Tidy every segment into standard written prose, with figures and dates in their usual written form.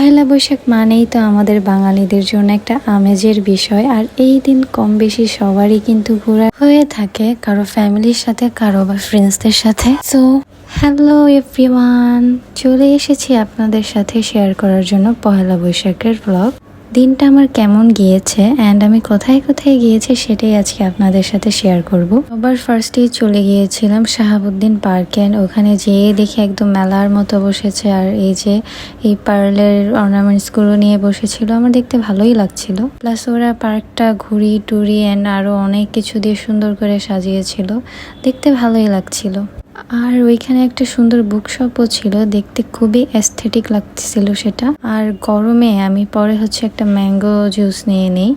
পহেলা বৈশাখ মানেই তো আমাদের বাঙালিদের জন্য একটা আমেজের বিষয়। আর এই দিন কম বেশি সবারই কিন্তু ঘোরা হয়ে থাকে, কারো ফ্যামিলির সাথে, কারো বা ফ্রেন্ডসদের সাথে। সো হ্যালো এভরিওয়ান, চলে এসেছি আপনাদের সাথে শেয়ার করার জন্য পহেলা বৈশাখের ব্লগ। দিনটা আমার কেমন গিয়েছে অ্যান্ড আমি কোথায় কোথায় গিয়েছি সেটাই আজকে আপনাদের সাথে শেয়ার করব। সবার ফার্স্টেই চলে গিয়েছিলাম শাহাবুদ্দিন পার্কে। ওখানে যেয়ে দেখি একদম মেলার মতো বসেছে, আর এই যে এই পার্লের অর্নামেন্টসগুলো নিয়ে বসেছিল, আমার দেখতে ভালোই লাগছিল। প্লাস ওরা পার্কটা ঘুরি টুরি অ্যান্ড আরও অনেক কিছু দিয়ে সুন্দর করে সাজিয়েছিল, দেখতে ভালোই লাগছিল। আর ওইখানে একটা সুন্দর বুকশপও ছিল, দেখতে খুবই অ্যাস্থেটিক লাগছিল সেটা। আর গরমে আমি পরে একটা ম্যাঙ্গো জুস নিয়ে নিই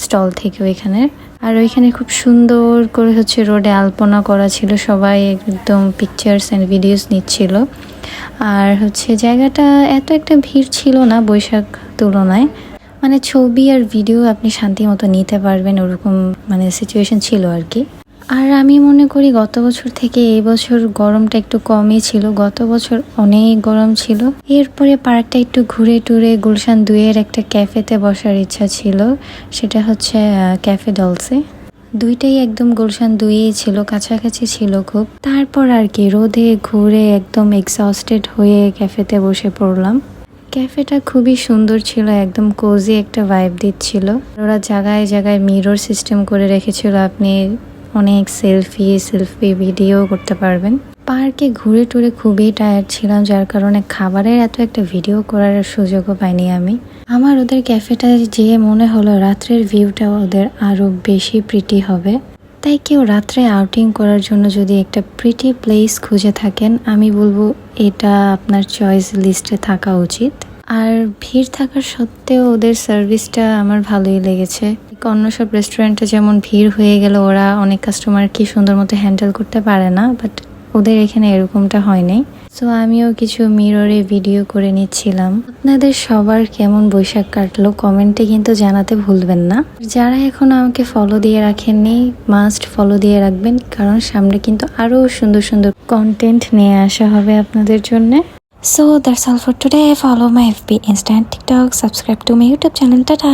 স্টল থেকে ওইখানে। আর ওইখানে খুব সুন্দর করে রোডে আলপনা করা ছিল, সবাই একদম পিকচার্স অ্যান্ড ভিডিওস নিচ্ছিল। আর জায়গাটা এত একটা ভিড় ছিল না বৈশাখ তুলনায়, মানে ছবি আর ভিডিও আপনি শান্তি মতো নিতে পারবেন, ওরকম মানে সিচুয়েশন ছিল আর কি। আর আমি মনে করি গত বছর থেকে এই বছর গরমটা একটু কমই ছিল, গত বছর অনেক গরম ছিল। এরপরে পার্কটা একটু ঘুরে টুরে গুলশান 2-এর একটা ক্যাফেতে বসার ইচ্ছা ছিল, সেটা ক্যাফে ডলসে। দুইটাই একদম গুলশান 2-এই ছিল, কাছাকাছি ছিল খুব। তারপর আর কি রোদে ঘুরে একদম এক্সস্টেড হয়ে ক্যাফেতে বসে পড়লাম। ক্যাফেটা খুবই সুন্দর ছিল, একদম কোজি একটা ভাইব দিচ্ছিল। ওরা জায়গায় জায়গায় মিরর সিস্টেম করে রেখেছিল, আপনি অনেক সেলফি ভিডিও করতে পারবেন। পার্কে ঘুরে টুরে খুবই টায়ার্ড ছিলাম, যার কারণে খাবারের এত একটা ভিডিও করার সুযোগও পাইনি আমি। আমার ওদের ক্যাফেটা যেয়ে মনে হলো রাত্রের ভিউটা ওদের আরো বেশি প্রিটি হবে। তাই কেউ রাত্রে আউটিং করার জন্য যদি একটা প্রিটি প্লেস খুঁজে থাকেন, আমি বলবো এটা আপনার চয়েস লিস্টে থাকা উচিত। আর ভিড় থাকার সত্ত্বেও ওদের সার্ভিসটা আমার ভালোই লেগেছে। অন্য সব রেস্টুরেন্টে যেমন ভিড় হয়ে গেলে ওরা অনেক কাস্টমার কি সুন্দর মতো হ্যান্ডেল করতে পারে না, বাট ওদের এখানে এরকমটা হয় নাই। সো আমিও কিছু মিররে ভিডিও করে নিচ্ছিলাম। আপনাদের সবার কেমন বৈশাখ কাটলো কমেন্টে কিন্তু জানাতে ভুলবেন না। যারা এখনো আমাকে ফলো দিয়ে রাখেননি, মাস্ট ফলো দিয়ে রাখবেন, কারণ সামনে কিন্তু আরো সুন্দর সুন্দর কন্টেন্ট নিয়ে আসা হবে আপনাদের জন্য। So that's all for today. Follow my FB, Insta and TikTok. Subscribe to my YouTube channel. Ta-ta!